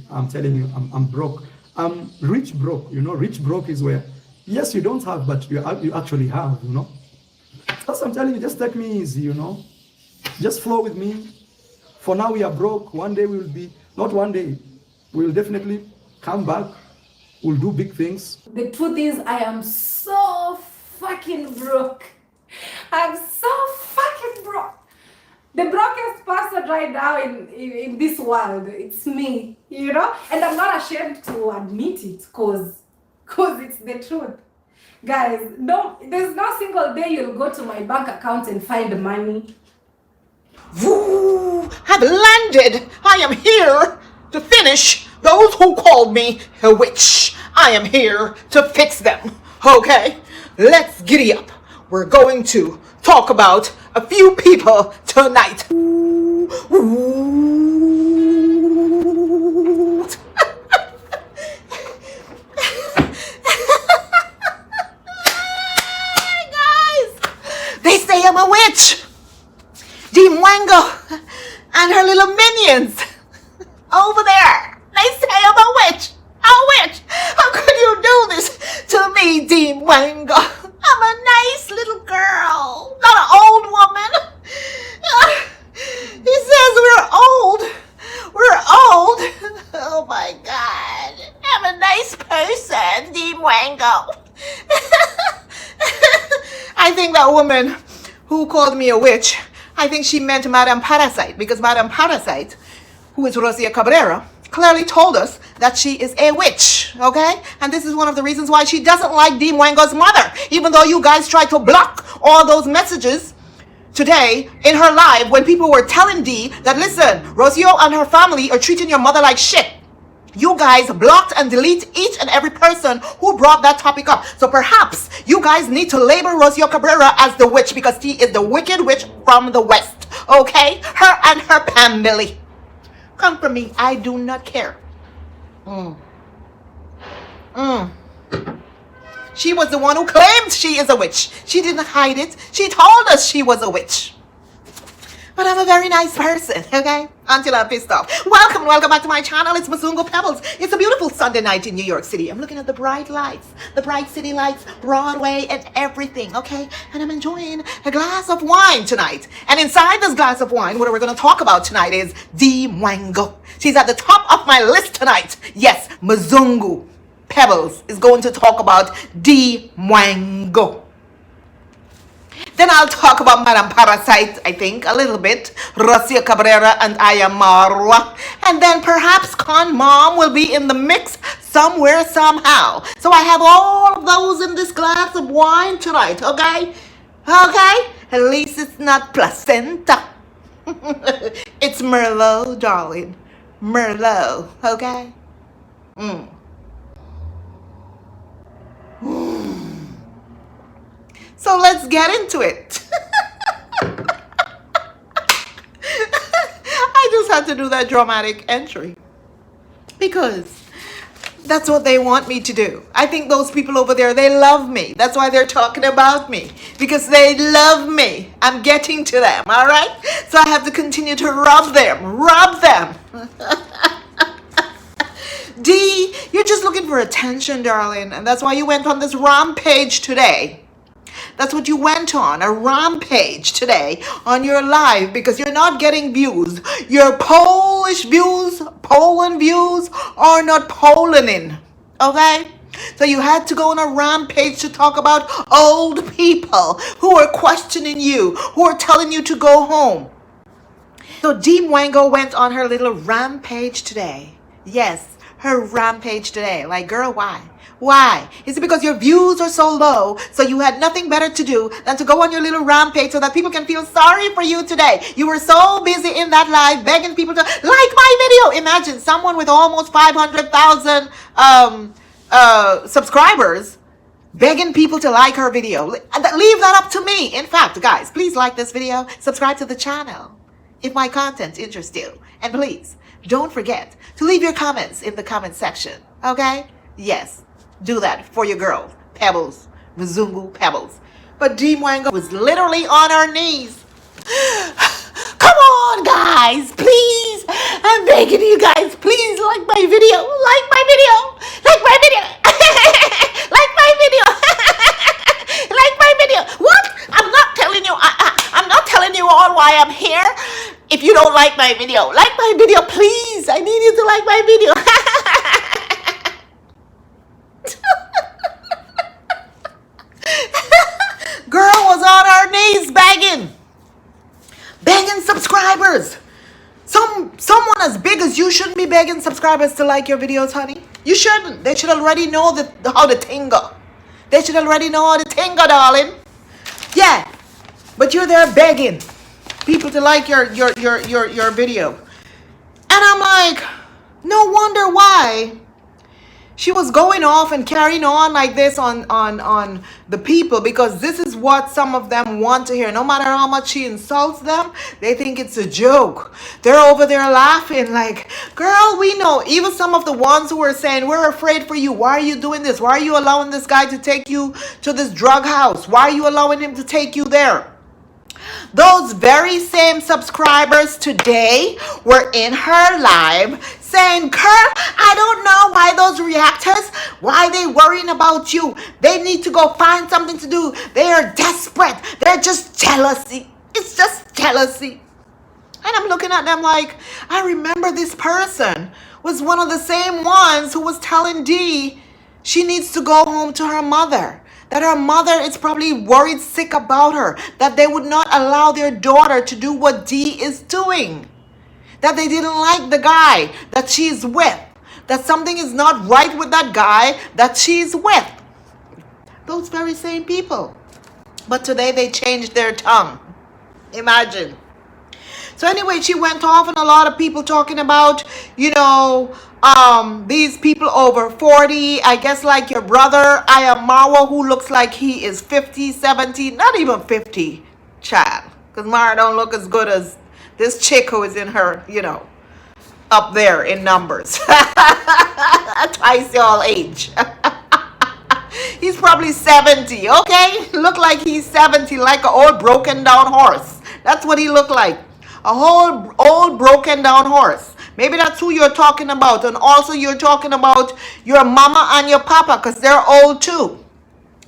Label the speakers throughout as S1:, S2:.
S1: I'm telling you, I'm broke. I'm rich broke. Rich broke is where, yes, you don't have, but you actually have. That's what I'm telling you. Just take me easy. Just flow with me. For now, we are broke. One day we will be, not one day, we will definitely come back. We'll do big things.
S2: The truth is, I am so fucking broke. I'm so fucking broke. The brokest person right now in this world, it's me, And I'm not ashamed to admit it, cause it's the truth. Guys, there's no single day you'll go to my bank account and find money.
S3: Woo! I've landed! I am here to finish those who called me a witch. I am here to fix them. Okay? Let's giddy up. We're going to talk about a few people tonight. Guys, they say I'm a witch. Dee Mwango and her little minions over there. They say I'm a witch. A witch. How could you do this to me, Dee Mwango? I'm a nice little girl, not an old woman. He says we're old. We're old. Oh my God. I'm a nice person, Dee Mwango. I think that woman who called me a witch, I think she meant Madame Parasite, because Madame Parasite, who is Rosia Cabrera, clearly told us that she is a witch, okay? And this is one of the reasons why she doesn't like Dee Mwango's mother, even though you guys tried to block all those messages today in her live when people were telling Dee that, listen, Rosio and her family are treating your mother like shit. You guys blocked and delete each and every person who brought that topic up. So perhaps you guys need to label Rosio Cabrera as the witch, because she is the wicked witch from the West, okay? Her and her family. Come for me. I do not care. She was the one who claimed she is a witch. She didn't hide it. She told us she was a witch. But I'm a very nice person, okay? Until I'm pissed off. Welcome back to my channel. It's Mzungu Pebbles. It's a beautiful Sunday night in New York City. I'm looking at the bright lights, the bright city lights, Broadway, and everything, okay? And I'm enjoying a glass of wine tonight. And inside this glass of wine, what we're going to talk about tonight is Dee Mwango. She's at the top of my list tonight. Yes, Mzungu Pebbles is going to talk about Dee Mwango. Then I'll talk about Madame Parasite, I think, a little bit. Rosia Cabrera and I am Marwa. And then perhaps Con Mom will be in the mix somewhere, somehow. So I have all of those in this glass of wine tonight, okay? Okay? At least it's not placenta. It's Merlot, darling. Merlot, okay? So let's get into it. I just had to do that dramatic entry because that's what they want me to do. I think those people over there, they love me. That's why they're talking about me, because they love me. I'm getting to them, all right? So I have to continue to rub them. Dee, you're just looking for attention, darling, and that's why you went on this rampage today. That's what you went on, a rampage today on your live, because you're not getting views. Your Polish views, Poland views are not Polaning, okay? So you had to go on a rampage to talk about old people who are questioning you, who are telling you to go home. So Dee Mwango went on her little rampage today. Yes, her rampage today. Like, girl, why? Why? Is it because your views are so low, so you had nothing better to do than to go on your little rampage so that people can feel sorry for you today? You were so busy in that live begging people to like my video. Imagine someone with almost 500,000 subscribers begging people to like her video. Leave that up to me. In fact, guys, please like this video. Subscribe to the channel if my content interests you. And please, don't forget to leave your comments in the comment section, okay? Yes. Do that for your girl, Pebbles, Mzungu Pebbles. But Dee Mwango was literally on her knees. Come on, guys, please. I'm begging you guys, please like my video. Like my video. Like my video. Like my video. Like my video. What? I'm not telling you. I'm not telling you all why I'm here. If you don't like my video, like my video, please. I need you to like my video. Girl was on her knees begging subscribers. Someone as big as you shouldn't be begging subscribers to like your videos, honey. You shouldn't. They should already know how the thing go. They should already know how the thing go, darling. Yeah, but you're there begging people to like your video, and I'm like, no wonder why she was going off and carrying on like this on the people, because this is what some of them want to hear. No matter how much she insults them, they think it's a joke. They're over there laughing like, girl, we know. Even some of the ones who were saying, we're afraid for you. Why are you doing this? Why are you allowing this guy to take you to this drug house? Why are you allowing him to take you there? Those very same subscribers today were in her live saying, girl, I don't know why those reactors, why they worrying about you. They need to go find something to do. They are desperate. They're just jealousy. It's just jealousy. And I'm looking at them like, I remember this person was one of the same ones who was telling Dee she needs to go home to her mother. That her mother is probably worried sick about her. That they would not allow their daughter to do what Dee is doing. That they didn't like the guy that she's with. That something is not right with that guy that she's with. Those very same people. But today they changed their tongue. Imagine. So anyway, she went off and a lot of people talking about, these people over 40, I guess like your brother, I am Marwa, who looks like he is 50, 70, not even 50, child. Because Marwa don't look as good as this chick who is in her, up there in numbers. Twice y'all age. He's probably 70, okay? Look like he's 70, like an old broken down horse. That's what he looked like. A whole old broken down horse. Maybe that's who you're talking about. And also you're talking about your mama and your papa, because they're old too.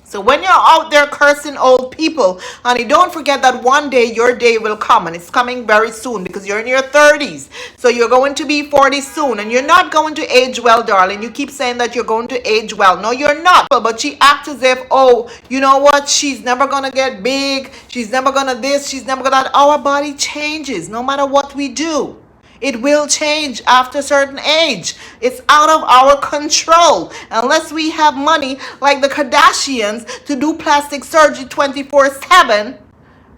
S3: So when you're out there cursing old people, honey, don't forget that one day your day will come, and it's coming very soon because you're in your 30s. So you're going to be 40 soon, and you're not going to age well, darling. You keep saying that you're going to age well. No, you're not. But she acts as if, oh, you know what? She's never going to get big. She's never going to this. She's never going to that. Our body changes no matter what we do. It will change after a certain age. It's out of our control. Unless we have money like the Kardashians to do plastic surgery 24/7,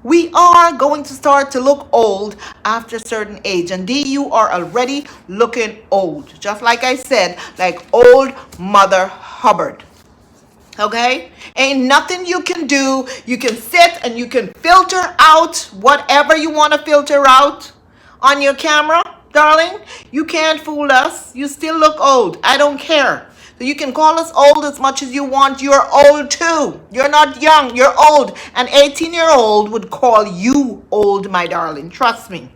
S3: we are going to start to look old after a certain age. And Dee, you are already looking old. Just like I said, like old Mother Hubbard. Okay? Ain't nothing you can do. You can sit and you can filter out whatever you want to filter out on your camera, darling. You can't fool us. You still look old. I don't care. So you can call us old as much as you want. You're old too. You're not young. You're old. An 18-year-old would call you old, my darling. Trust me.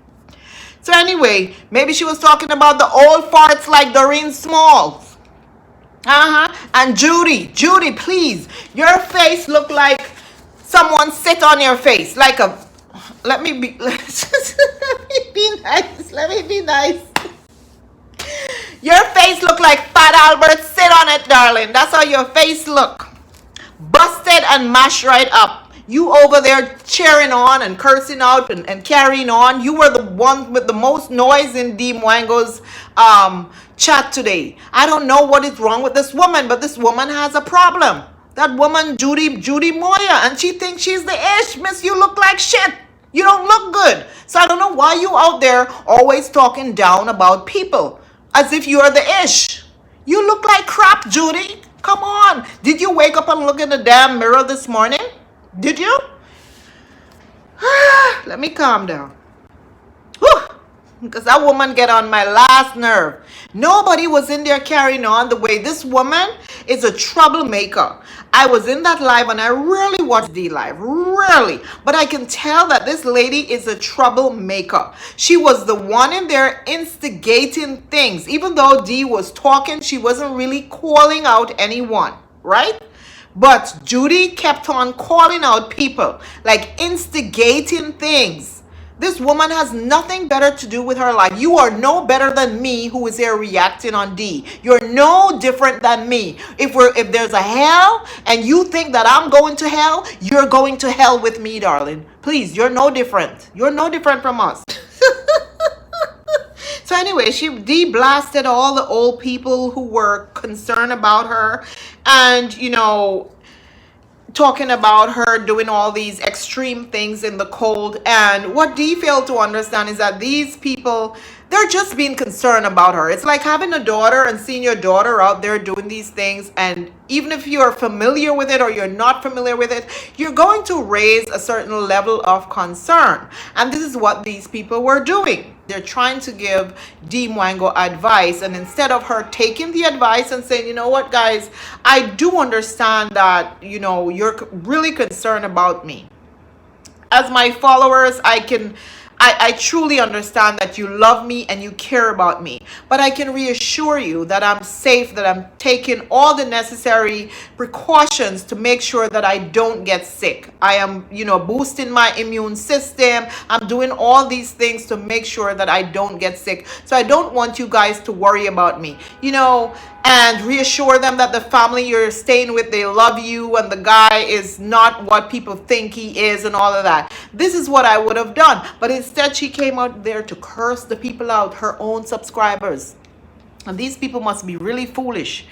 S3: So anyway, maybe she was talking about the old farts like Doreen Smalls. And Judy, please. Your face look like someone sit on your face. Like a... Let me be nice. Let me be nice. Your face look like Fat Albert. Sit on it, darling. That's how your face look. Busted and mashed right up. You over there cheering on and cursing out and carrying on. You were the one with the most noise in Dee Mwango's chat today. I don't know what is wrong with this woman, but this woman has a problem. That woman, Judy Moya, and she thinks she's the ish. Miss, you look like shit. You don't look good. So I don't know why you out there always talking down about people as if you're the ish. You look like crap, Judy. Come on. Did you wake up and look in the damn mirror this morning? Did you? Let me calm down. Whew. Because that woman get on my last nerve. Nobody was in there carrying on the way. This woman is a troublemaker. I was in that live and I rarely watch Dee live, rarely. But I can tell that this lady is a troublemaker. She was the one in there instigating things. Even though Dee was talking, she wasn't really calling out anyone, right? But Judy kept on calling out people, like instigating things. This woman has nothing better to do with her life. You are no better than me who is here reacting on Dee. You're no different than me. If there's a hell and you think that I'm going to hell, you're going to hell with me, darling. Please, you're no different. You're no different from us. So anyway, Dee blasted all the old people who were concerned about her, and talking about her doing all these extreme things in the cold. And what Dee failed to understand is that these people, they're just being concerned about her. It's like having a daughter and seeing your daughter out there doing these things, and even if you're familiar with it or you're not familiar with it, you're going to raise a certain level of concern. And this is what these people were doing. They're trying to give Dee Mwango advice, and instead of her taking the advice and saying, you know what, guys, I do understand that, you're really concerned about me. As my followers, I truly understand that you love me and you care about me, but I can reassure you that I'm safe, that I'm taking all the necessary precautions to make sure that I don't get sick. I am, boosting my immune system. I'm doing all these things to make sure that I don't get sick. So I don't want you guys to worry about me, and reassure them that the family you're staying with, they love you, and the guy is not what people think he is and all of that. This is what I would have done. But instead, she came out there to curse the people out, her own subscribers. And these people must be really foolish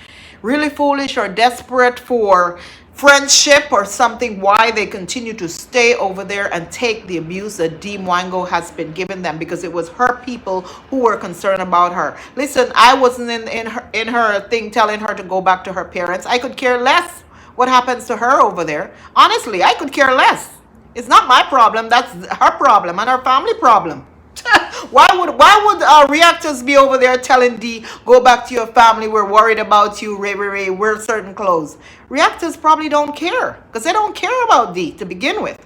S3: or desperate for friendship or something, why they continue to stay over there and take the abuse that Dee Mwango has been giving them, because it was her people who were concerned about her. Listen, I wasn't in her thing telling her to go back to her parents. I could care less what happens to her over there. Honestly, I could care less. It's not my problem. That's her problem and her family problem. Why would reactors be over there telling Dee, go back to your family, we're worried about you, Ray, wear certain clothes? Reactors probably don't care, because they don't care about Dee to begin with.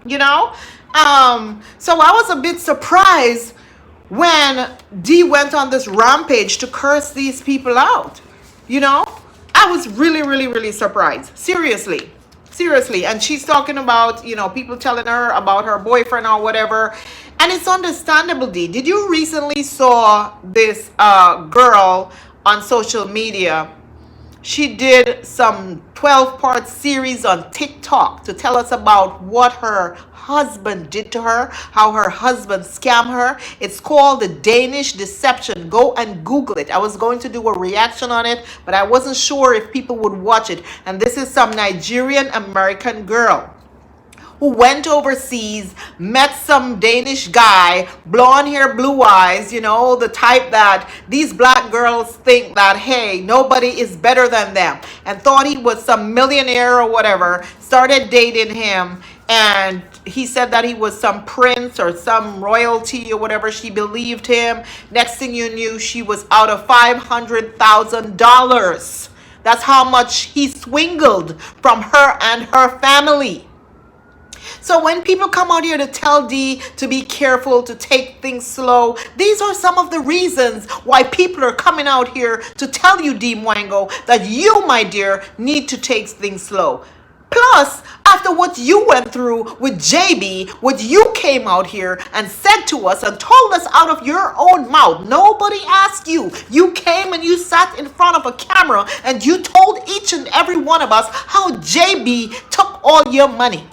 S3: So I was a bit surprised when Dee went on this rampage to curse these people out. I was really surprised. Seriously. And she's talking about, people telling her about her boyfriend or whatever. And it's understandable, Dee. Did you recently saw this girl on social media? She did some 12-part series on TikTok to tell us about what her husband did to her, how her husband scammed her. It's called The Danish Deception. Go and Google it. I was going to do a reaction on it, but I wasn't sure if people would watch it. And this is some Nigerian American girl who went overseas, met some Danish guy, blonde hair, blue eyes, the type that these black girls think that, hey, nobody is better than them, and thought he was some millionaire or whatever, started dating him, and he said that he was some prince or some royalty or whatever. She believed him. Next thing you knew, she was out of $500,000. That's how much he swindled from her and her family. So when people come out here to tell Dee to be careful, to take things slow, these are some of the reasons why people are coming out here to tell you, Dee Mwango, that you, my dear, need to take things slow. Plus, after what you went through with JB, what you came out here and said to us and told us out of your own mouth, nobody asked you. You came and you sat in front of a camera and you told each and every one of us how JB took all your money.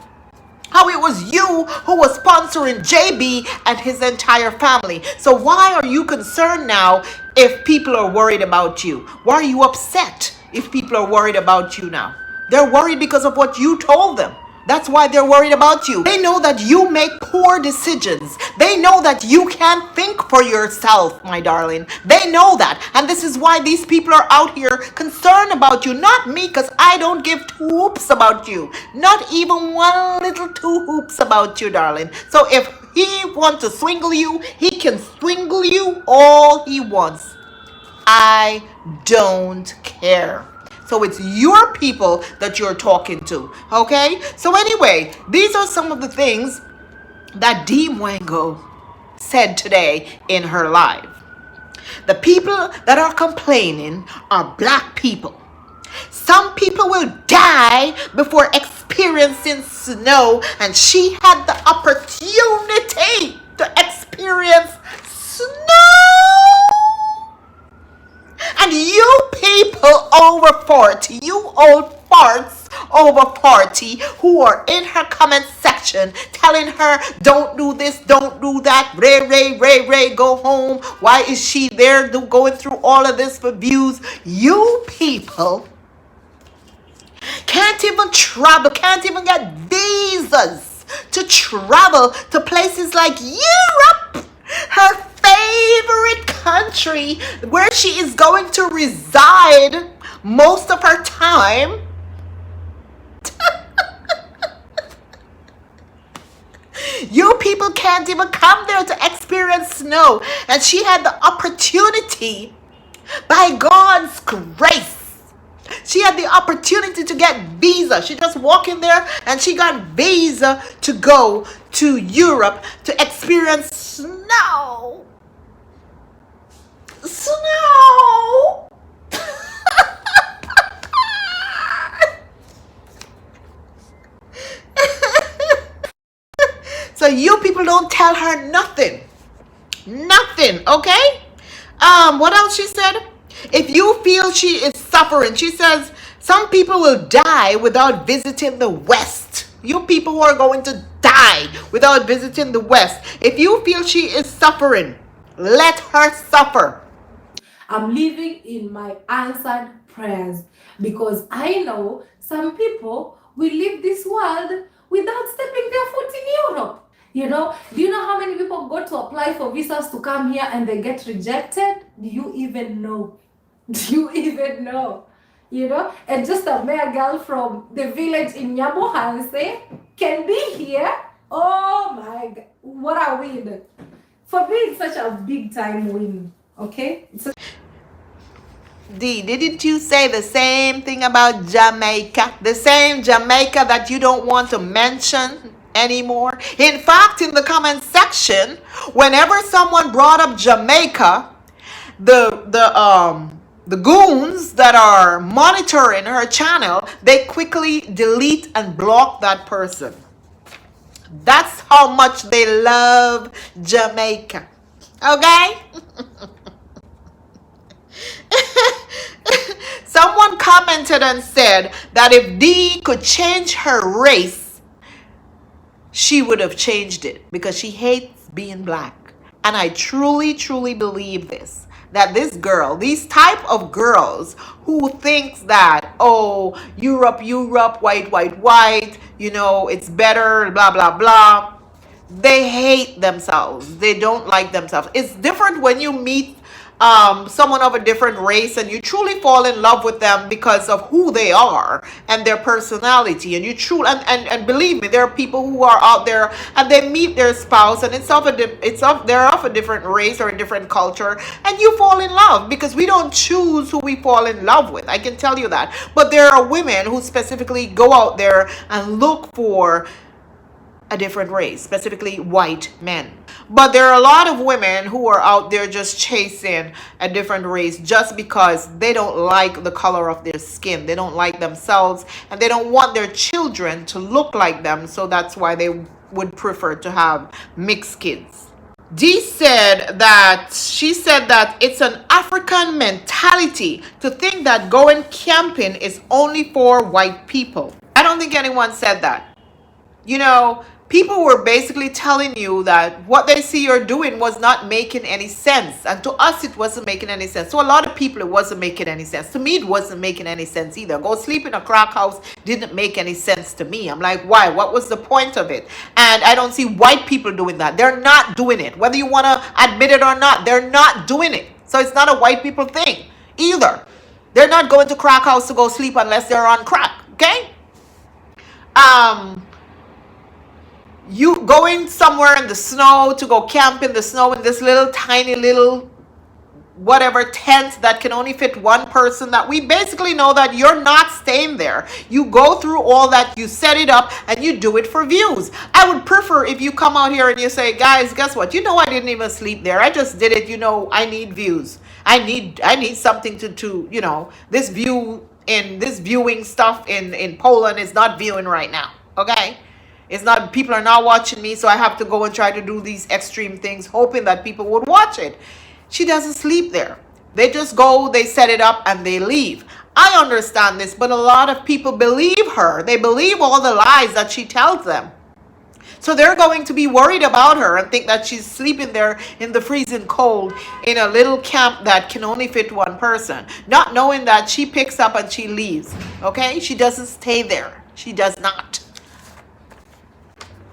S3: How it was you who was sponsoring JB and his entire family. So why are you concerned now if people are worried about you? Why are you upset if people are worried about you now? They're worried because of what you told them. That's why they're worried about you. They know that you make poor decisions. They know that you can't think for yourself, my darling. They know that. And this is why these people are out here concerned about you. Not me, because I don't give two hoops about you. Not even one little two hoops about you, darling. So if he wants to swingle you, he can swingle you all he wants. I don't care. So it's your people that you're talking to. Okay? So anyway, these are some of the things that Dee Mwango said today in her live. The people that are complaining are black people. Some people will die before experiencing snow, and she had the opportunity to experience snow. And you people over 40, you old farts over 40 who are in her comment section telling her, don't do this, don't do that, Ray, go home. Why is she there going through all of this for views? You people can't even travel, can't even get visas to travel to places like Europe, her favorite country, where she is going to reside most of her time. You people can't even come there to experience snow, and she had the opportunity, by God's grace. She had the opportunity to get visa. She just walked in there and she got visa to go to Europe to experience snow. Snow. So you people don't tell her nothing. Nothing, okay? What else she said? If you feel she is suffering, she says, some people will die without visiting the West. You people who are going to die without visiting the West. If you feel she is suffering, let her suffer.
S2: I'm living in my answered prayers, because I know some people will leave this world without stepping their foot in Europe. You know, do you know how many people go to apply for visas to come here and they get rejected? Do you even know? Do you even know? You know, and just a mere girl from the village in Nyabohanse can be here. Oh my God, what a win. For me, it's such a big time win, okay?
S3: Dee, didn't you say the same thing about Jamaica? The same Jamaica that you don't want to mention anymore? In fact, in the comment section, whenever someone brought up Jamaica, the goons that are monitoring her channel, they quickly delete and block that person. That's how much they love Jamaica. Okay? Someone commented and said that if Dee could change her race, she would have changed it because she hates being black. And I truly, truly believe this, that this girl, these type of girls who thinks that, oh, Europe, white, you know, it's better, blah, blah, blah. They hate themselves. They don't like themselves. It's different when you meet someone of a different race and you truly fall in love with them because of who they are and their personality, and you truly and believe me, there are people who are out there and they meet their spouse and they're of a different race or a different culture, and you fall in love because we don't choose who we fall in love with. I can tell you that. But there are women who specifically go out there and look for a different race, specifically white men. But there are a lot of women who are out there just chasing a different race just because they don't like the color of their skin. They don't like themselves and they don't want their children to look like them. So that's why they would prefer to have mixed kids. Dee said that it's an African mentality to think that going camping is only for white people. I don't think anyone said that. You know, people were basically telling you that what they see you're doing was not making any sense. And to us, it wasn't making any sense. To a lot of people, it wasn't making any sense. To me, it wasn't making any sense either. Go sleep in a crack house didn't make any sense to me. I'm like, why? What was the point of it? And I don't see white people doing that. They're not doing it. Whether you want to admit it or not, they're not doing it. So it's not a white people thing either. They're not going to crack house to go sleep unless they're on crack. Okay? You going somewhere in the snow to go camp in the snow in this little tiny little whatever tent that can only fit one person, that we basically know that you're not staying there. You go through all that, you set it up, and you do it for views. I would prefer if you come out here and you say, guys, guess what? You know, I didn't even sleep there. I just did it. You know, I need views. I need something to you know, this viewing stuff in Poland is not viewing right now. Okay? It's not, people are not watching me, so I have to go and try to do these extreme things, hoping that people would watch it. She doesn't sleep there. They just go, they set it up, and they leave. I understand this, but a lot of people believe her. They believe all the lies that she tells them. So they're going to be worried about her and think that she's sleeping there in the freezing cold in a little camp that can only fit one person, not knowing that she picks up and she leaves. Okay? She doesn't stay there. She does not.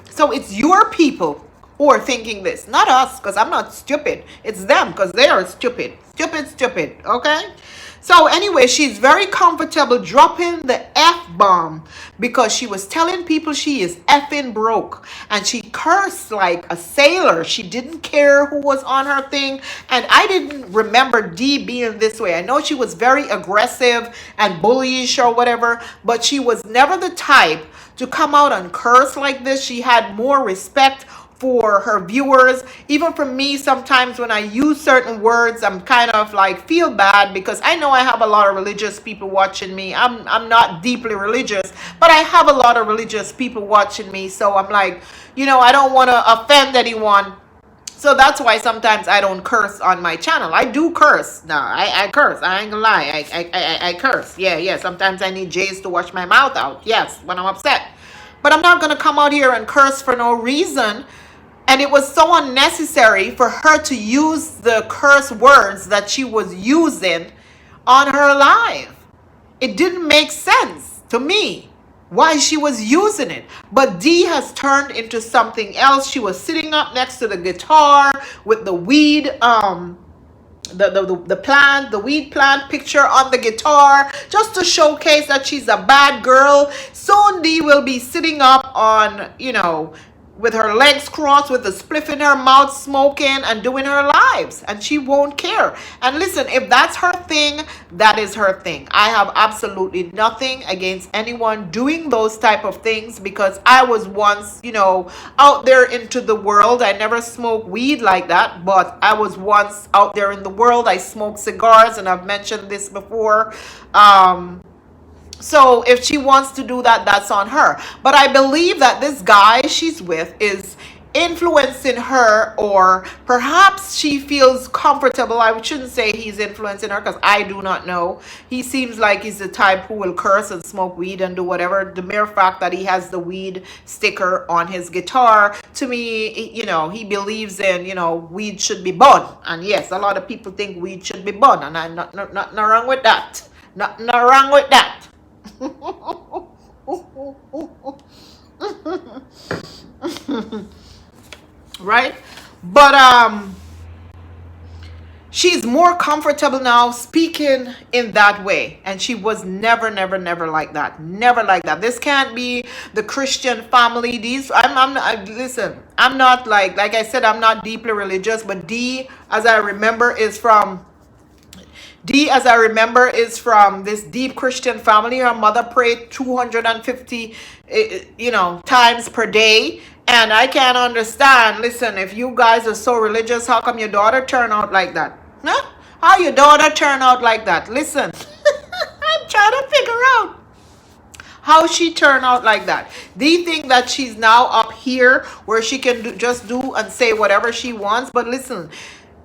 S3: So it's your people who are thinking this, not us, because I'm not stupid. It's them, because they are stupid. Stupid. Okay? So anyway, she's very comfortable dropping the F-bomb because she was telling people she is effing broke. And she cursed like a sailor. She didn't care who was on her thing. And I didn't remember Dee being this way. I know she was very aggressive and bullyish or whatever, but she was never the type to come out and curse like this. She had more respect for her viewers. Even for me, sometimes when I use certain words, I'm kind of like feel bad because I know I have a lot of religious people watching me. I'm not deeply religious, but I have a lot of religious people watching me. So I'm like, you know, I don't want to offend anyone. So that's why sometimes I don't curse on my channel. I do curse. No, I curse. I ain't gonna lie. I curse. Yeah. Sometimes I need J's to wash my mouth out. Yes, when I'm upset. But I'm not gonna come out here and curse for no reason. And it was so unnecessary for her to use the curse words that she was using on her live. It didn't make sense to me why she was using it. But Dee has turned into something else. She was sitting up next to the guitar with the weed, the weed plant picture on the guitar, just to showcase that she's a bad girl. Soon Dee will be sitting up on, you know, with her legs crossed, with a spliff in her mouth, smoking and doing her lives, and she won't care. And listen, if that's her thing, that is her thing. I have absolutely nothing against anyone doing those type of things, because I was once, you know, out there into the world. I never smoked weed like that, but I was once out there in the world. I smoked cigars, and I've mentioned this before. So if she wants to do that, that's on her. But I believe that this guy she's with is influencing her, or perhaps she feels comfortable. I shouldn't say he's influencing her, because I do not know. He seems like he's the type who will curse and smoke weed and do whatever. The mere fact that he has the weed sticker on his guitar, to me, you know, he believes in, you know, weed should be burned. And yes, a lot of people think weed should be burned, and I'm not wrong with that. Not wrong with that. Right? But she's more comfortable now speaking in that way, and she was never like that. Never like that. This can't be the Christian family. These listen, I'm not like I said, I'm not deeply religious, but Dee, as I remember, is from this deep Christian family. Her mother prayed 250 times per day. And I can't understand. Listen, if you guys are so religious, how come your daughter turned out like that? Huh? How your daughter turned out like that? Listen, I'm trying to figure out how she turned out like that. Do you think that she's now up here where she can just do and say whatever she wants? But listen,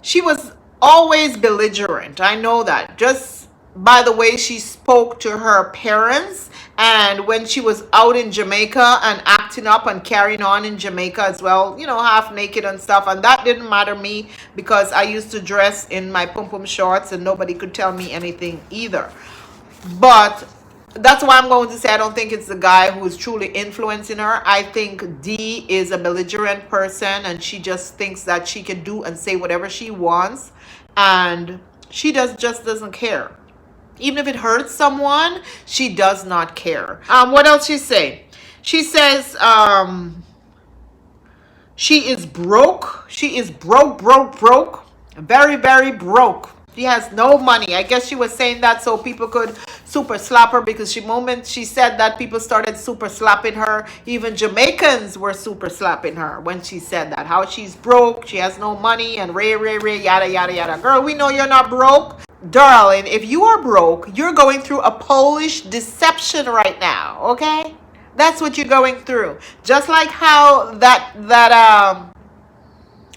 S3: she was always belligerent. I know that, just by the way she spoke to her parents, and when she was out in Jamaica and acting up and carrying on in Jamaica as well, you know, half naked and stuff. And that didn't matter me, because I used to dress in my pum-pum shorts and nobody could tell me anything either. But that's why I'm going to say I don't think it's the guy who's truly influencing her. I think Dee is a belligerent person, and she just thinks that she can do and say whatever she wants, and she just doesn't care. Even if it hurts someone, she does not care. What else she say? She says she is broke. She is broke. Very broke. She has no money. I guess she was saying that so people could super slap her, because the moment she said that, people started super slapping her. Even Jamaicans were super slapping her when she said that. How she's broke, she has no money, and yada, yada, yada. Girl, we know you're not broke. Darling, if you are broke, you're going through a Polish deception right now, okay? That's what you're going through. Just like how that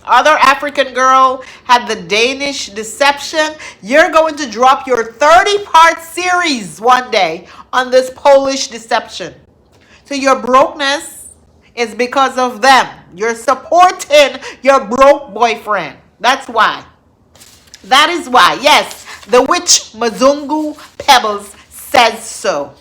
S3: other African girl had the Danish deception, you're going to drop your 30-part series one day on this Polish deception. So your brokenness is because of them. You're supporting your broke boyfriend. That's why. That is why. Yes, the witch Mazungu Pebbles says so.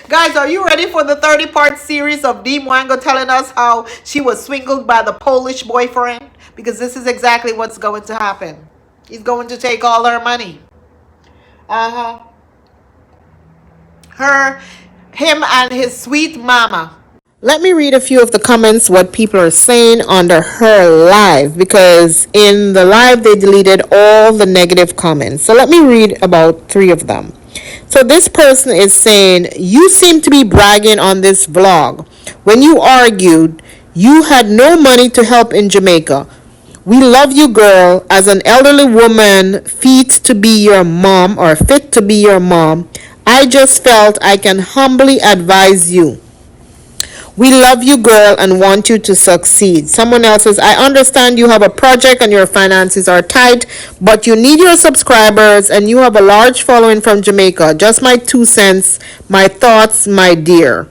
S3: Guys, are you ready for the 30-part series of Dee Mwango telling us how she was swindled by the Polish boyfriend? Because this is exactly what's going to happen. He's going to take all her money. Him and his sweet mama. Let me read a few of the comments, what people are saying under her live, because in the live they deleted all the negative comments. So let me read about 3 of them. So this person is saying, you seem to be bragging on this vlog. When you argued, you had no money to help in Jamaica. We love you, girl. As an elderly woman fit to be your mom, I just felt I can humbly advise you. We love you, girl, and want you to succeed. Someone else says, I understand you have a project and your finances are tight, but you need your subscribers and you have a large following from Jamaica. Just my 2 cents, my thoughts, my dear.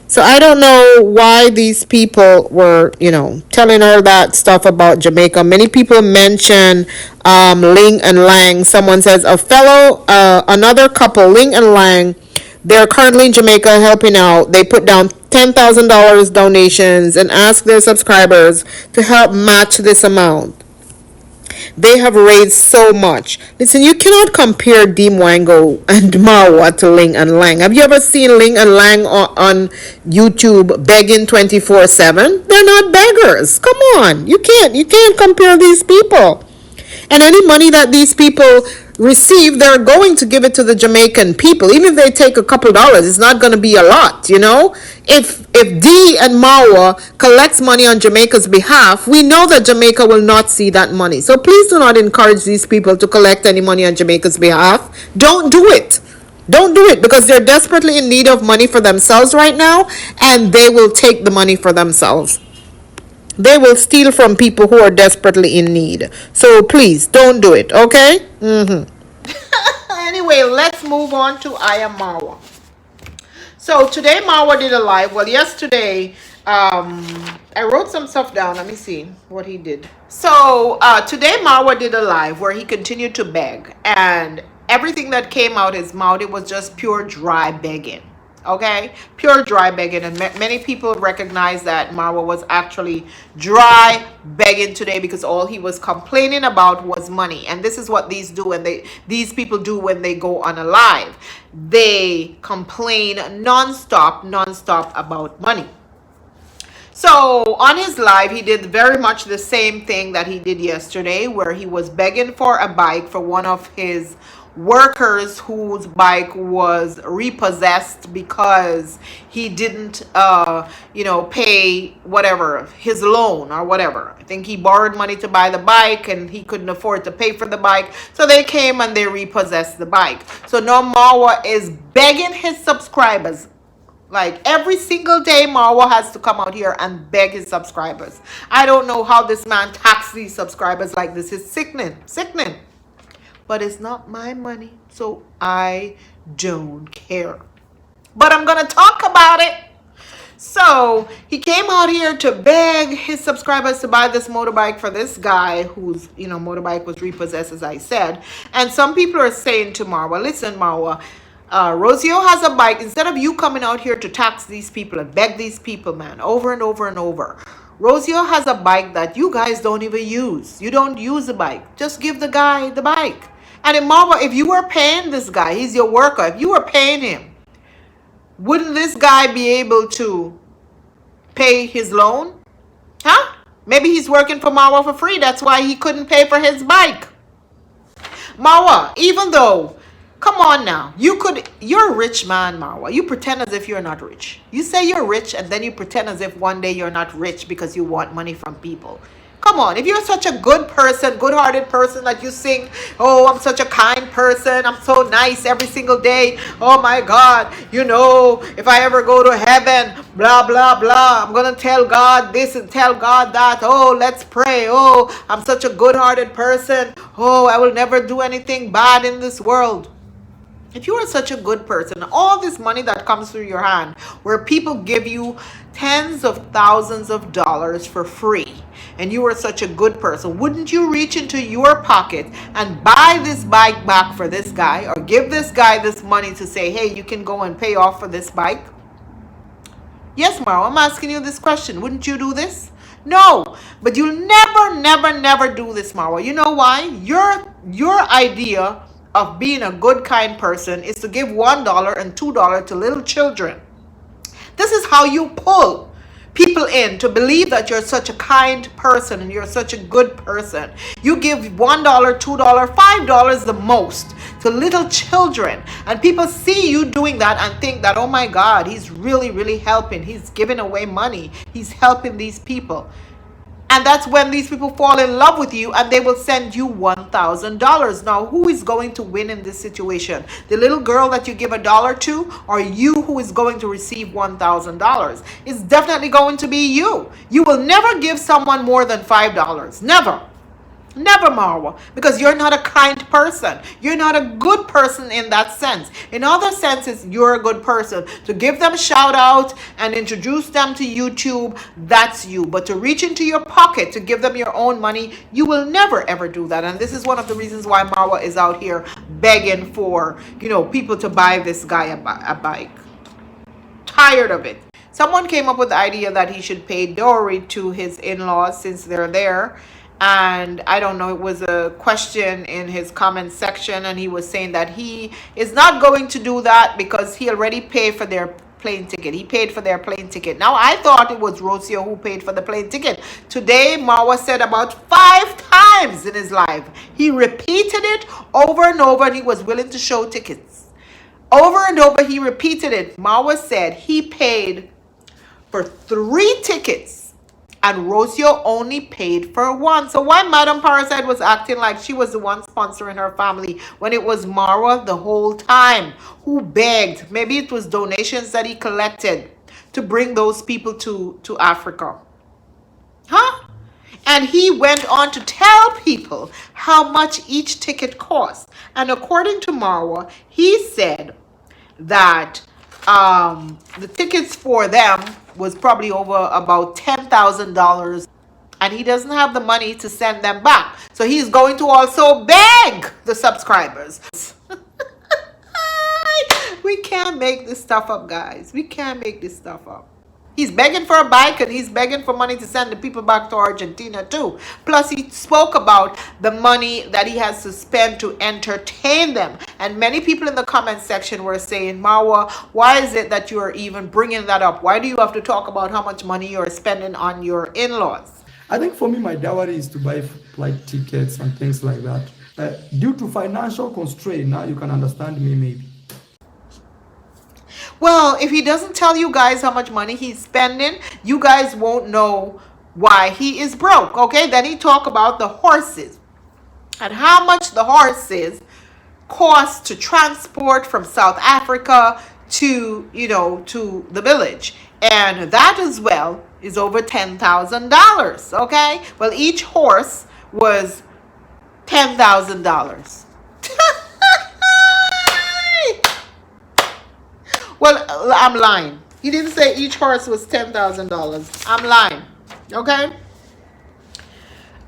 S3: So I don't know why these people were, telling her that stuff about Jamaica. Many people mention Ling and Lang. Someone says, another couple, Ling and Lang, they're currently in Jamaica helping out. They put down $10,000 donations and ask their subscribers to help match this amount. They have raised so much. Listen, you cannot compare Dee Mwango and Marwa to Ling and Lang. Have you ever seen Ling and Lang on YouTube begging 24/7? They're not beggars. Come on. You can't compare these people. And any money that these people receive, they're going to give it to the Jamaican people. Even if they take a couple dollars, it's not going to be a lot, If Dee and Marwa collects money on Jamaica's behalf, we know that Jamaica will not see that money. So please do not encourage these people to collect any money on Jamaica's behalf. Don't do it. Don't do it, because they're desperately in need of money for themselves right now, and they will take the money for themselves. They will steal from people who are desperately in need. So please, don't do it, okay? Anyway, let's move on to I Am Marwa. So today Marwa did a live. Well, yesterday, I wrote some stuff down. Let me see what he did. So today Marwa did a live where he continued to beg. And everything that came out his mouth, it was just pure dry begging. Okay, pure dry begging, and many people recognize that Marwa was actually dry begging today, because all he was complaining about was money. And this is what these people do when they go on a live. They complain non-stop about money. So on his live, he did very much the same thing that he did yesterday, where he was begging for a bike for one of his workers whose bike was repossessed because he didn't pay whatever, his loan or whatever. I think he borrowed money to buy the bike and he couldn't afford to pay for the bike, so they came and they repossessed the bike. So now Marwa is begging his subscribers. Like every single day, Marwa has to come out here and beg his subscribers. I don't know how this man taxes these subscribers like this. It's sickening. But it's not my money, so I don't care. But I'm going to talk about it. So he came out here to beg his subscribers to buy this motorbike for this guy whose, motorbike was repossessed, as I said. And some people are saying to Marwa, listen, Marwa, Rosio has a bike. Instead of you coming out here to tax these people and beg these people, man, over and over and over, Rosio has a bike that you guys don't even use. You don't use the bike. Just give the guy the bike. And in Marwa, if you were paying this guy, he's your worker, if you were paying him, wouldn't this guy be able to pay his loan? Huh? Maybe he's working for Marwa for free. That's why he couldn't pay for his bike. Marwa, even though, come on now, you're a rich man, Marwa. You pretend as if you're not rich. You say you're rich and then you pretend as if one day you're not rich because you want money from people. Come on, if you're such a good person, good-hearted person that you sing, oh, I'm such a kind person, I'm so nice every single day, oh my God, you know, if I ever go to heaven, blah, blah, blah, I'm going to tell God this and tell God that, oh, let's pray, oh, I'm such a good-hearted person, oh, I will never do anything bad in this world. If you are such a good person, all this money that comes through your hand, where people give you tens of thousands of dollars for free, and you are such a good person, wouldn't you reach into your pocket and buy this bike back for this guy, or give this guy this money to say, hey, you can go and pay off for this bike? Yes, Marwa, I'm asking you this question. Wouldn't you do this? No, but you'll never do this, Marwa. You know why? Your idea of being a good, kind person is to give $1 and $2 to little children. This is how you pull people in to believe that you're such a kind person and you're such a good person. You give $1, $2, $5 the most to little children, and people see you doing that and think that, oh my God, he's really helping. He's giving away money. He's helping these people. And that's when these people fall in love with you and they will send you $1,000. Now, who is going to win in this situation? The little girl that you give $1 to, or you who is going to receive $1,000? It's definitely going to be you. You will never give someone more than $5. Never. Never, Marwa, because you're not a kind person. You're not a good person in that sense. In other senses, you're a good person. To give them a shout out and introduce them to YouTube, that's you. But to reach into your pocket to give them your own money, you will never ever do that. And this is one of the reasons why Marwa is out here begging for, people to buy this guy a bike. Tired of it. Someone came up with the idea that he should pay dowry to his in-laws since they're there. And I don't know, it was a question in his comment section, and he was saying that he is not going to do that because he already paid for their plane ticket. He paid for their plane ticket. Now, I thought it was Rocio who paid for the plane ticket. Today, Marwa said about 5 times in his live. He repeated it over and over, and he was willing to show tickets. Over and over, he repeated it. Marwa said he paid for 3 tickets. And Rocio only paid for 1. So why Madam Parasite was acting like she was the one sponsoring her family when it was Marwa the whole time who begged? Maybe it was donations that he collected to bring those people to Africa. Huh? And he went on to tell people how much each ticket cost. And according to Marwa, he said that the tickets for them was probably over about $10,000, and he doesn't have the money to send them back. So he's going to also beg the subscribers. We can't make this stuff up, guys. We can't make this stuff up. He's begging for a bike, and he's begging for money to send the people back to Argentina too. Plus, he spoke about the money that he has to spend to entertain them. And many people in the comment section were saying, Marwa, why is it that you are even bringing that up? Why do you have to talk about how much money you're spending on your in-laws?
S1: I think for me, my dowry is to buy flight tickets and things like that. Due to financial constraint, now you can understand me maybe.
S3: Well, if he doesn't tell you guys how much money he's spending, you guys won't know why he is broke. Okay, then he talk about the horses and how much the horses cost to transport from South Africa to, to the village. And that as well is over $10,000. Okay, well, each horse was $10,000. Well, I'm lying. He didn't say each horse was $10,000. I'm lying. Okay?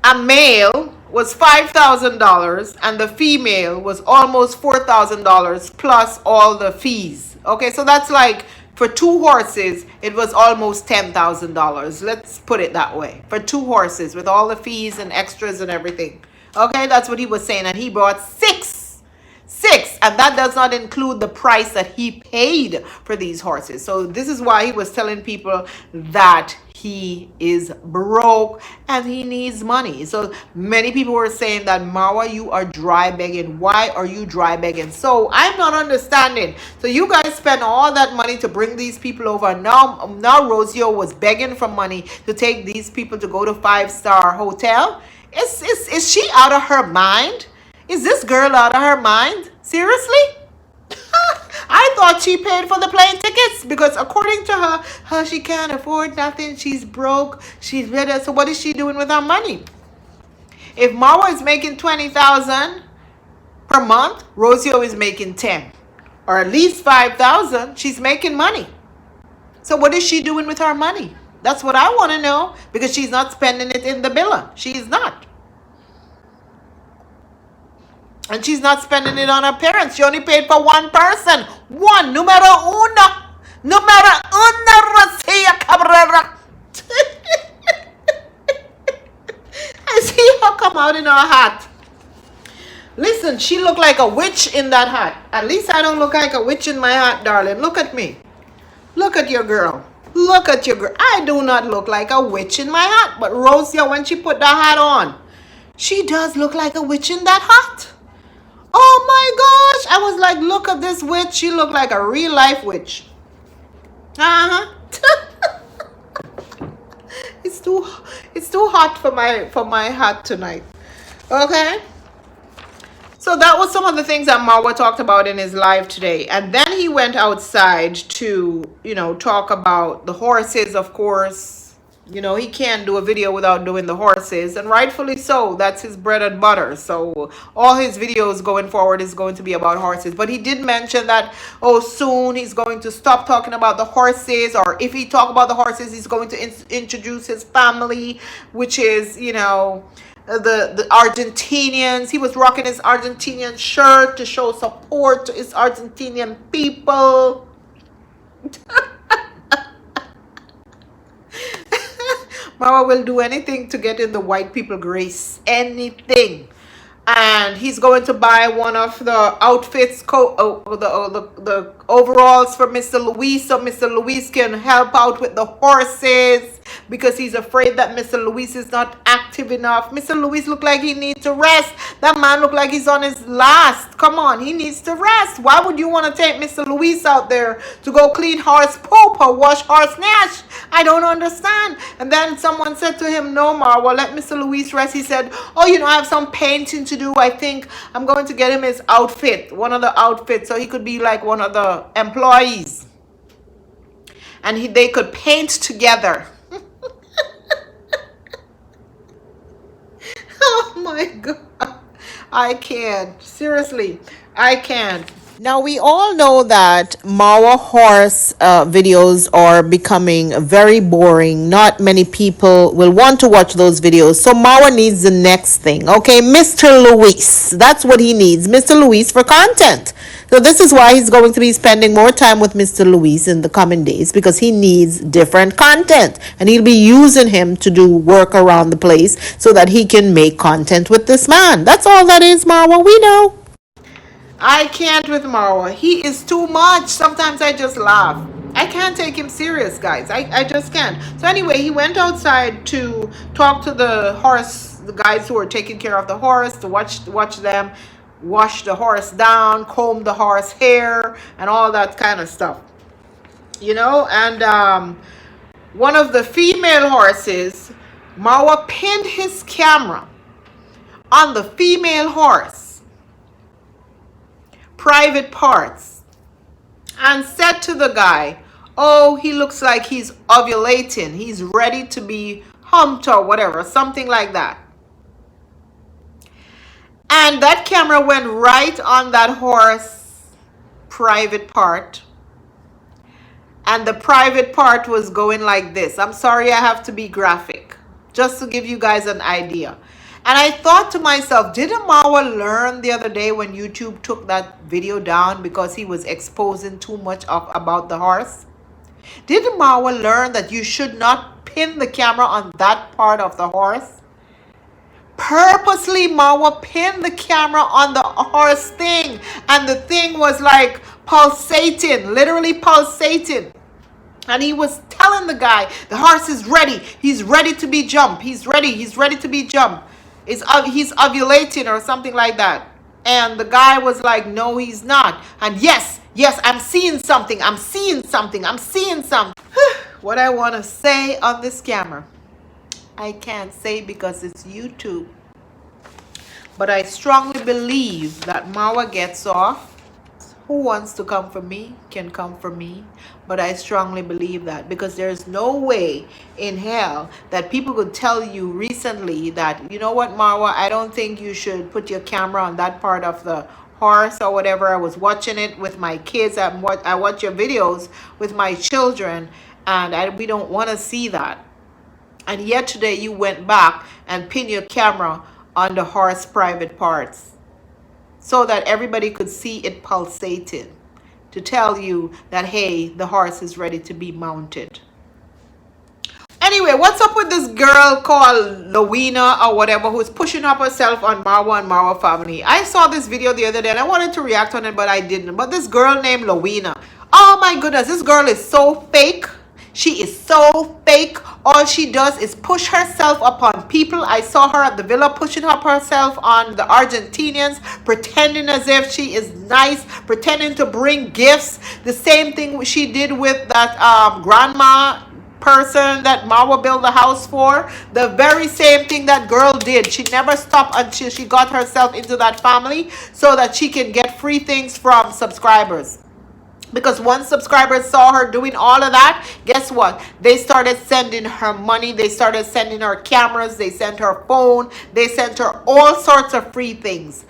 S3: A male was $5,000 and the female was almost $4,000 plus all the fees. Okay, so that's like for 2 horses, it was almost $10,000. Let's put it that way. For 2 horses with all the fees and extras and everything. Okay, that's what he was saying. And he brought 6. And that does not include the price that he paid for these horses. So this is why he was telling people that he is broke and he needs money. So many people were saying that, Marwa, you are dry begging. Why are you dry begging? So I'm not understanding. So you guys spend all that money to bring these people over. Now Rosio was begging for money to take these people to go to 5-star hotel. Is she out of her mind? Is this girl out of her mind? Seriously? I thought she paid for the plane tickets because according to her, she can't afford nothing. She's broke. She's better. So what is she doing with her money? If Marwa is making 20,000 per month, Rosio is making 10, or at least 5,000. She's making money. So what is she doing with her money? That's what I want to know, because she's not spending it in the villa. She is not. And she's not spending it on her parents. She only paid for one person. One. Numero uno. Numero uno, Rosia Cabrera. I see her come out in her hat. Listen, she looked like a witch in that hat. At least I don't look like a witch in my hat, darling. Look at me. Look at your girl. Look at your girl. I do not look like a witch in my hat. But Rosia, when she put that hat on, she does look like a witch in that hat. Oh my gosh. I was like, look at this witch. She looked like a real life witch. Uh-huh. It's too hot for my hat tonight. Okay? So that was some of the things that Marwa talked about in his live today. And then he went outside to, talk about the horses, of course. He can't do a video without doing the horses, and rightfully so. That's his bread and butter. So all his videos going forward is going to be about horses. But he did mention that, soon he's going to stop talking about the horses, or if he talk about the horses, he's going to introduce his family, which is, the Argentinians. He was rocking his Argentinian shirt to show support to his Argentinian people. Marwa will do anything to get in the white people grace. Anything. And he's going to buy one of the outfits, the overalls for Mr. Luis, so Mr. Luis can help out with the horses, because he's afraid that Mr. Luis is not active enough. Mr. Luis look like he needs to rest. That man look like he's on his last. Come on, he needs to rest. Why would you want to take Mr. Luis out there to go clean horse poop or wash horse nash? I don't understand. And then someone said to him, no, Marwa, let Mr. Luis rest. He said, I have some painting to do. I think I'm going to get him his outfit, one of the outfits, so he could be like one of the employees. And they could paint together. Oh my God. I can't. Seriously, I can't. Now, we all know that Marwa horse videos are becoming very boring. Not many people will want to watch those videos. So Marwa needs the next thing. Okay, Mr. Luis. That's what he needs. Mr. Luis for content. So this is why he's going to be spending more time with Mr. Luis in the coming days, because he needs different content. And he'll be using him to do work around the place so that he can make content with this man. That's all that is, Marwa. We know. I can't with Marwa. He is too much. Sometimes I just laugh. I can't take him serious, guys. I just can't. So anyway, he went outside to talk to the guys who are taking care of the horse, to watch them wash the horse down, comb the horse hair, and all that kind of stuff. And one of the female horses, Marwa pinned his camera on the female horse private parts, and said to the guy, he looks like he's ovulating, he's ready to be humped or whatever, something like that. And that camera went right on that horse private part, and the private part was going like this. I'm sorry, I have to be graphic just to give you guys an idea. And I thought to myself, didn't Marwa learn the other day when YouTube took that video down because he was exposing too much about the horse? Didn't Marwa learn that you should not pin the camera on that part of the horse? Purposely, Marwa pinned the camera on the horse thing, and the thing was like pulsating, literally pulsating. And he was telling the guy the horse is ready. He's ready to be jumped. He's ready. He's ready to be jumped. He's ovulating or something like that. And the guy was like, no, he's not. And yes, I'm seeing something. I'm seeing something. I'm seeing something. What I want to say on this camera, I can't say because it's YouTube. But I strongly believe that Marwa gets off. Who wants to come for me can come for me. But I strongly believe that because there's no way in hell that people could tell you recently that, you know what, Marwa, I don't think you should put your camera on that part of the horse or whatever. I was watching it with my kids. I watch your videos with my children, and we don't want to see that. And yet today you went back and pinned your camera on the horse private parts so that everybody could see it pulsating, to tell you that, hey, the horse is ready to be mounted. Anyway, what's up with this girl called Lowena or whatever who's pushing up herself on Marwa and Marwa family? I saw this video the other day and I wanted to react on it, but I didn't. But this girl named Lowena, oh my goodness, this girl is so fake. She is so fake. All she does is push herself upon people. I saw her at the villa pushing up herself on the Argentinians, pretending as if she is nice, pretending to bring gifts. The same thing she did with that grandma person that Marwa built the house for. The very same thing that girl did. She never stopped until she got herself into that family so that she can get free things from subscribers. Because once subscribers saw her doing all of that, guess what? They started sending her money. They started sending her cameras. They sent her phone. They sent her all sorts of free things.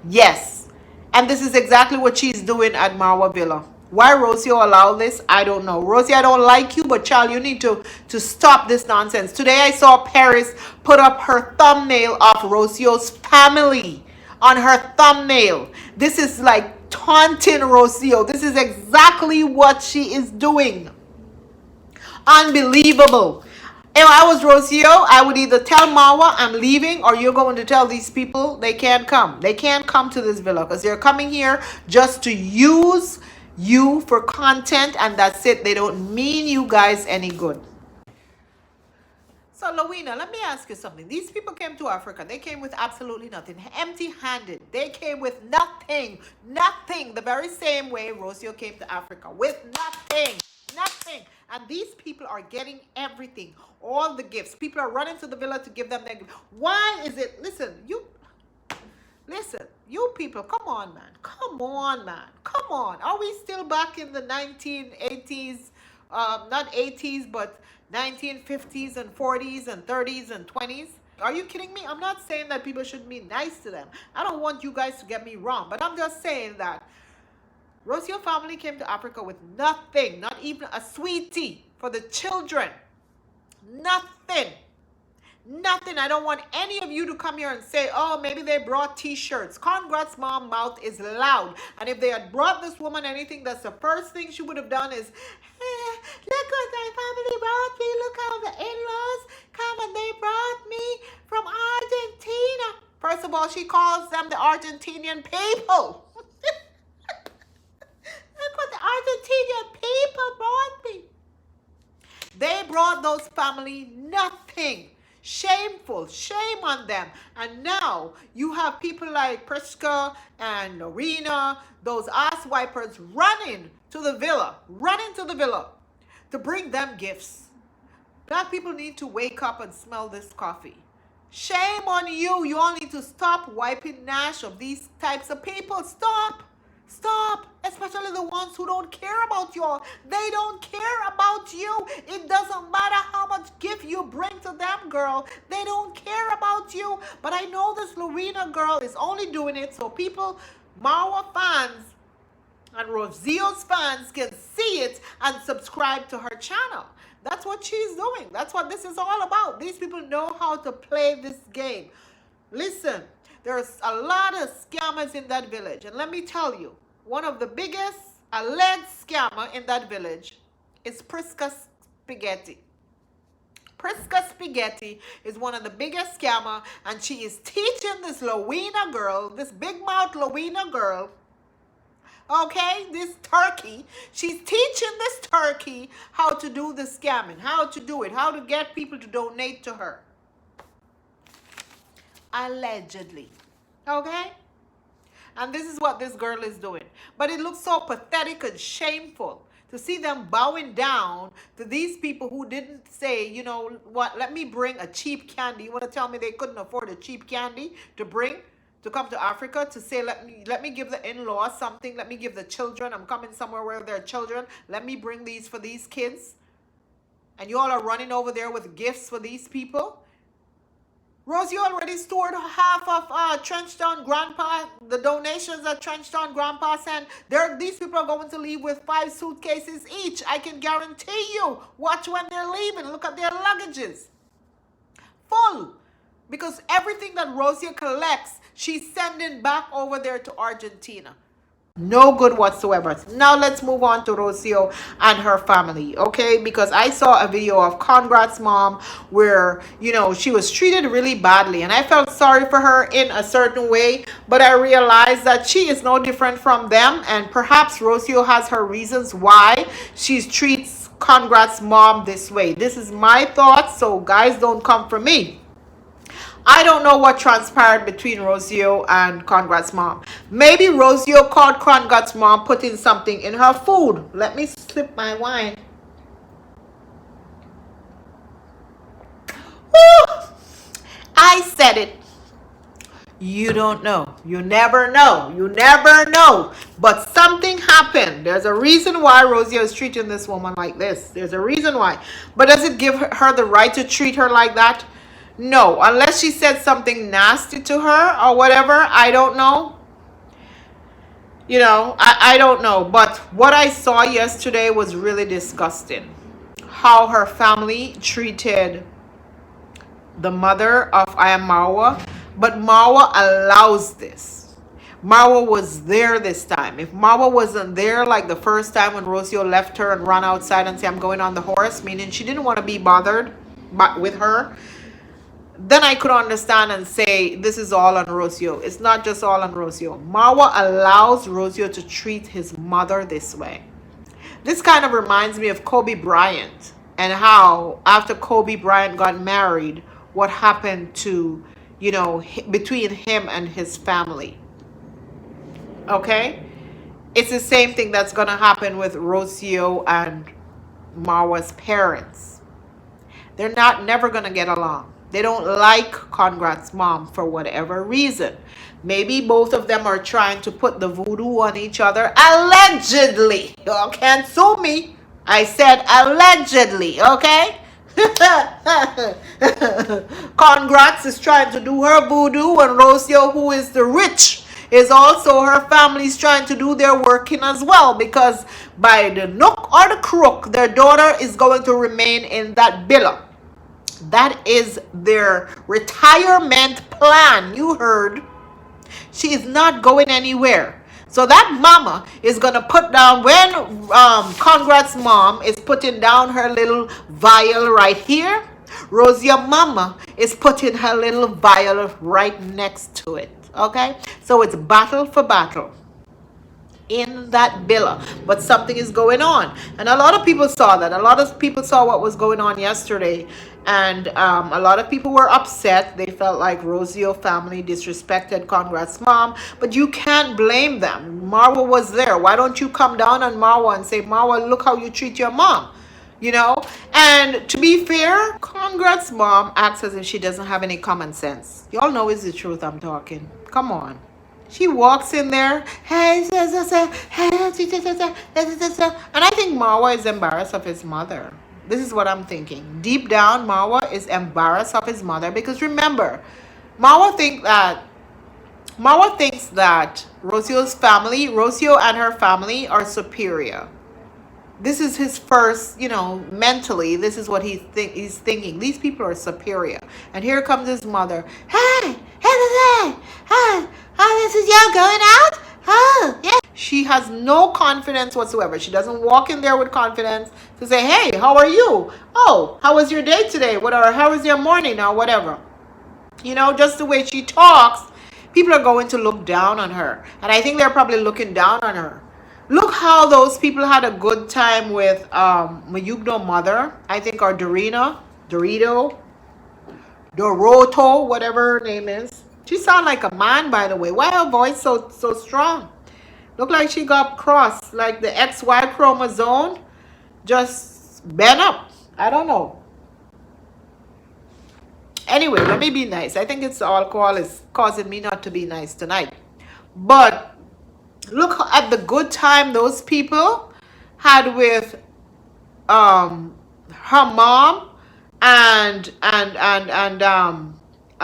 S3: Yes. And this is exactly what she's doing at Marwa Villa. Why Rocio allowed this, I don't know. Rosie, I don't like you, but child, you need to stop this nonsense. Today I saw Paris put up her thumbnail of Rocio's family on her thumbnail. This is like taunting Rocio. This is exactly what she is doing. Unbelievable. If I was Rocio, I would either tell Marwa I'm leaving, or you're going to tell these people they can't come. They can't come to this villa because they're coming here just to use you for content, and that's it. They don't mean you guys any good. So Lowena, let me ask you something. These people came to Africa. They came with absolutely nothing, empty-handed. They came with nothing, nothing. The very same way Rocio came to Africa with nothing, nothing. And these people are getting everything, all the gifts. People are running to the villa to give them their gifts. Why is it? Listen, you people, come on, man. Come on, man. Come on. Are we still back in the 1980s? Not 80s, but 1950s and 40s and 30s and 20s. Are you kidding me? I'm not saying that people should be nice to them. I don't want you guys to get me wrong, but I'm just saying that Rocio family came to Africa with nothing, not even a sweetie for the children. Nothing. Nothing. I don't want any of you to come here and say, oh, maybe they brought t-shirts. Congrats, mom, mouth is loud. And if they had brought this woman anything, that's the first thing she would have done is, look what my family brought me. Look how the in-laws come and they brought me from Argentina. First of all, she calls them the Argentinian people. Look what the Argentinian people brought me. They brought those family nothing. Shameful. Shame on them. And now you have people like Priska and Norina, those ass wipers, running to the villa to bring them gifts. Black people need to wake up and smell this coffee. Shame on you. You all need to stop wiping Nash of these types of people. Stop. Stop. Especially the ones who don't care about y'all. They don't care about you. It doesn't matter how much gift you bring to them, girl. They don't care about you. But I know this Lowena girl is only doing it so people, Marwa fans and Rocio's fans, can see it and subscribe to her channel. That's what she's doing. That's what this is all about. These people know how to play this game. Listen, there's a lot of scammers in that village. And let me tell you, one of the biggest alleged scammer in that village is Priska Spaghetti. Priska Spaghetti is one of the biggest scammer, and she is teaching this Lowena girl, this big mouth Lowena girl, Okay, this turkey, she's teaching this turkey how to do the scamming, how to do it, how to get people to donate to her. Allegedly. Okay? And this is what this girl is doing. But it looks so pathetic and shameful to see them bowing down to these people who didn't say, you know what, let me bring a cheap candy. You want to tell me they couldn't afford a cheap candy to bring to come to Africa, to say, let me give the in-laws something, let me give the children, I'm coming somewhere where there are children, let me bring these for these kids. And you all are running over there with gifts for these people. Rose, you already stored half of Trenchtown Grandpa, the donations that Trenchtown Grandpa sent. These people are going to leave with 5 suitcases each. I can guarantee you. Watch when they're leaving. Look at their luggages. Full. Because everything that Rosia collects, she's sending back over there to Argentina. No good whatsoever. Now let's move on to Rocio and her family, okay? Because I saw a video of Conrad's mom where, you know, she was treated really badly. And I felt sorry for her in a certain way. But I realized that she is no different from them. And perhaps Rocio has her reasons why she treats Conrad's mom this way. This is my thoughts, so guys, don't come for me. I don't know what transpired between Rocio and Conrad's mom. Maybe Rocio caught Conrad's mom putting something in her food. Let me sip my wine. Woo! I said it. You don't know. You never know. You never know. But something happened. There's a reason why Rocio is treating this woman like this. There's a reason why. But does it give her the right to treat her like that? No, unless she said something nasty to her or whatever. I don't know. You know, I don't know. But what I saw yesterday was really disgusting. How her family treated the mother of Marwa. But Marwa allows this. Marwa was there this time. If Marwa wasn't there like the first time when Rocio left her and ran outside and said, I'm going on the horse, meaning she didn't want to be bothered with her, then I could understand and say this is all on Rocio. It's not just all on Rocio. Marwa allows Rocio to treat his mother this way. This kind of reminds me of Kobe Bryant and how after Kobe Bryant got married, what happened to, you know, between him and his family. Okay? It's the same thing that's going to happen with Rocio and Marwa's parents. They're never going to get along. They don't like Conrad's mom for whatever reason. Maybe both of them are trying to put the voodoo on each other. Allegedly. Y'all can't sue me. I said allegedly, okay? Congrats is trying to do her voodoo, and Rocio, who is the rich, is also her family's trying to do their working as well, because by the nook or the crook, their daughter is going to remain in that villa. That is their retirement plan. You heard. She is not going anywhere. So that mama is going to put down, when Conrad's mom is putting down her little vial right here, Rosia mama is putting her little vial right next to it. Okay? So it's battle for battle in that villa. But something is going on. And a lot of people saw that. A lot of people saw what was going on yesterday. And a lot of people were upset. They felt like Rocio family disrespected Conrad's mom. But you can't blame them. Marwa was there. Why don't you come down on Marwa and say, Marwa, look how you treat your mom? You know? And to be fair, Conrad's mom acts as if she doesn't have any common sense. Y'all know it's the truth I'm talking. Come on. She walks in there, and I think Marwa is embarrassed of his mother. This is what I'm thinking. Deep down, Marwa is embarrassed of his mother, because remember, Marwa thinks that Rocio's family, Rocio and her family, are superior. This is his first, you know, mentally, this is what he's thinking. These people are superior. And here comes his mother. Hey, this is y'all going out? Oh, yeah. She has no confidence whatsoever. She doesn't walk in there with confidence to say, hey, how are you? Oh, how was your day today? Whatever. How was your morning or whatever? You know, just the way she talks, people are going to look down on her. And I think they're probably looking down on her. Look how those people had a good time with Mayugno mother, I think, or Dorito, whatever her name is. She sound like a man, by the way. Why her voice so strong? Look like she got crossed, like the XY chromosome just bent up. I don't know. Anyway, let me be nice. I think it's the alcohol is causing me not to be nice tonight. But look at the good time those people had with her mom and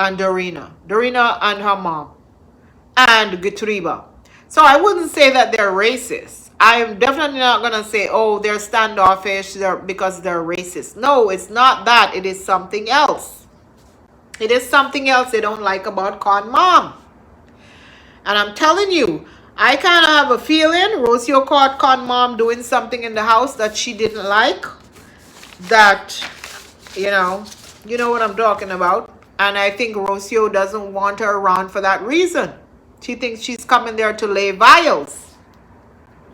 S3: Dorina and her mom and Gitriba. So I wouldn't say that they're racist. I'm definitely not gonna say, oh, they're standoffish because they're racist. No, it's not that. It is something else. It is something else they don't like about Con Mom. And I'm telling you, I kind of have a feeling Rocio caught Con Mom doing something in the house that she didn't like. That, you know what I'm talking about. And I think Rocio doesn't want her around for that reason. She thinks she's coming there to lay vials.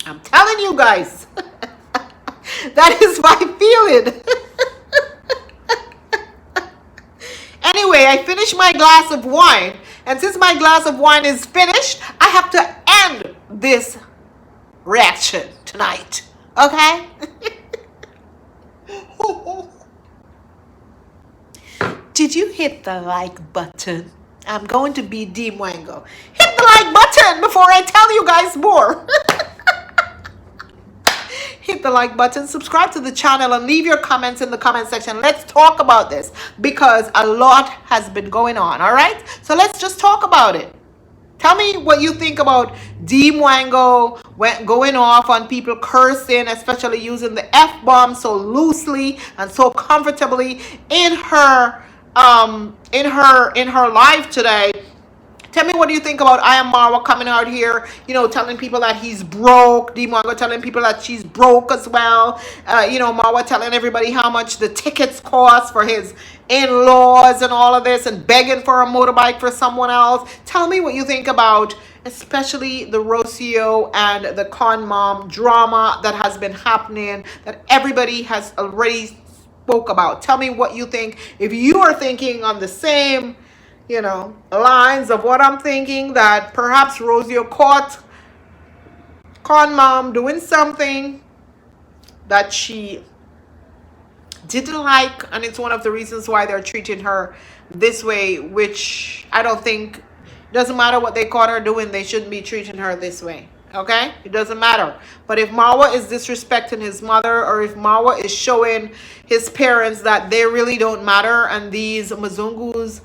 S3: I'm telling you guys. That is my feeling. Anyway, I finished my glass of wine. And since my glass of wine is finished, I have to end this reaction tonight. Okay? Did you hit the like button? I'm going to be Dee Mwango. Hit the like button before I tell you guys more. Hit the like button, subscribe to the channel, and leave your comments in the comment section. Let's talk about this because a lot has been going on, all right? So let's just talk about it. Tell me what you think about Dee Mwango going off on people cursing, especially using the F-bomb so loosely and so comfortably in her life today. Tell me what do you think about I Am Marwa coming out here, telling people that he's broke. Dee Mwango telling people that she's broke as well. Marwa telling everybody how much the tickets cost for his in-laws and all of this and begging for a motorbike for someone else. Tell me what you think about especially the Rocio and the Con Mom drama that has been happening that everybody has already spoke about. Tell me what you think. If you are thinking on the same lines of what I'm thinking, that perhaps Rocio caught Con Mom doing something that she didn't like, and it's one of the reasons why they're treating her this way, which I don't think, doesn't matter what they caught her doing, they shouldn't be treating her this way. Okay? It doesn't matter. But if Marwa is disrespecting his mother, or if Marwa is showing his parents that they really don't matter and these Mzungus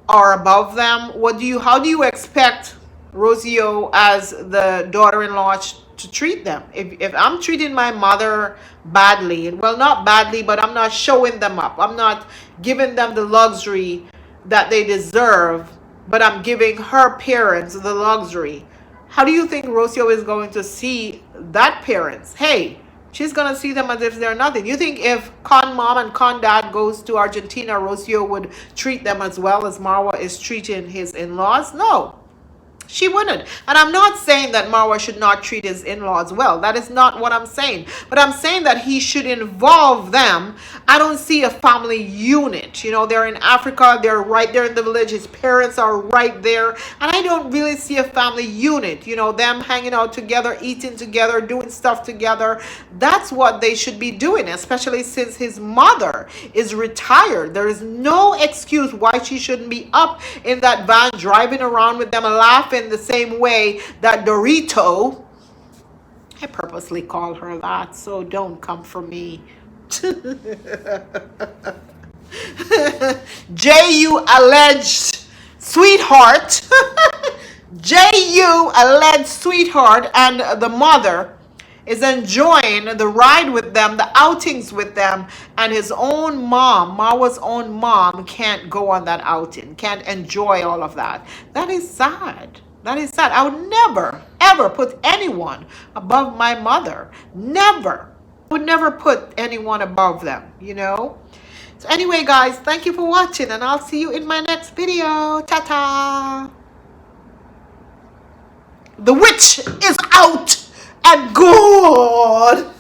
S3: are above them, how do you expect Rocio as the daughter-in-law to treat them? If I'm treating my mother badly, well, not badly, but I'm not showing them up, I'm not giving them the luxury that they deserve, but I'm giving her parents the luxury, how do you think Rocio is going to see that parents? Hey, she's going to see them as if they're nothing. You think if Con Mom and Con Dad goes to Argentina, Rocio would treat them as well as Marwa is treating his in-laws? No, she wouldn't. And I'm not saying that Marwa should not treat his in-laws well. That is not what I'm saying. But I'm saying that he should involve them. I don't see a family unit. They're in Africa. They're right there in the village. His parents are right there. And I don't really see a family unit. Them hanging out together, eating together, doing stuff together. That's what they should be doing, especially since his mother is retired. There is no excuse why she shouldn't be up in that van driving around with them and laughing the same way that Dorito, I purposely call her that, so don't come for me. J.U. alleged sweetheart. J.U. alleged sweetheart and the mother is enjoying the ride with them, the outings with them, and his own mom, Marwa's own mom, can't go on that outing, can't enjoy all of that. That is sad. That is sad. I would never, ever put anyone above my mother. Never. I would never put anyone above them, So anyway, guys, thank you for watching, and I'll see you in my next video. Ta-ta. The witch is out, my God.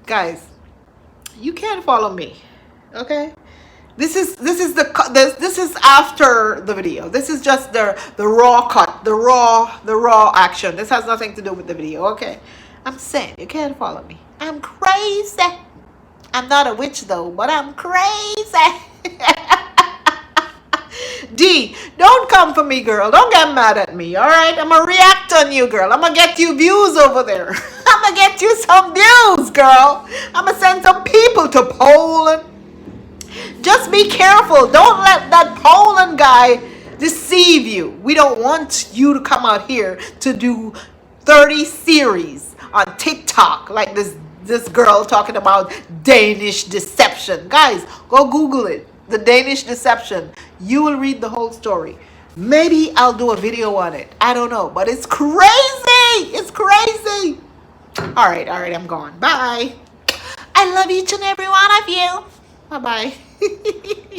S3: Guys, you can't follow me, okay? This is after the video. This is just the raw cut, the raw action. This has nothing to do with the video, okay? I'm saying you can't follow me. I'm crazy. I'm not a witch though, but I'm crazy. D, don't come for me, girl. Don't get mad at me, all right? I'm gonna react on you, girl. I'm gonna get you views over there. I'm gonna get you some views, girl. I'm gonna send some people to Poland. Just be careful. Don't let that Poland guy deceive you. We don't want you to come out here to do 30 series on TikTok like this girl talking about Danish deception. Guys, go Google it. The Danish deception. You will read the whole story. Maybe I'll do a video on it. I don't know. But it's crazy. It's crazy. All right. I'm gone. Bye. I love each and every one of you. Bye-bye.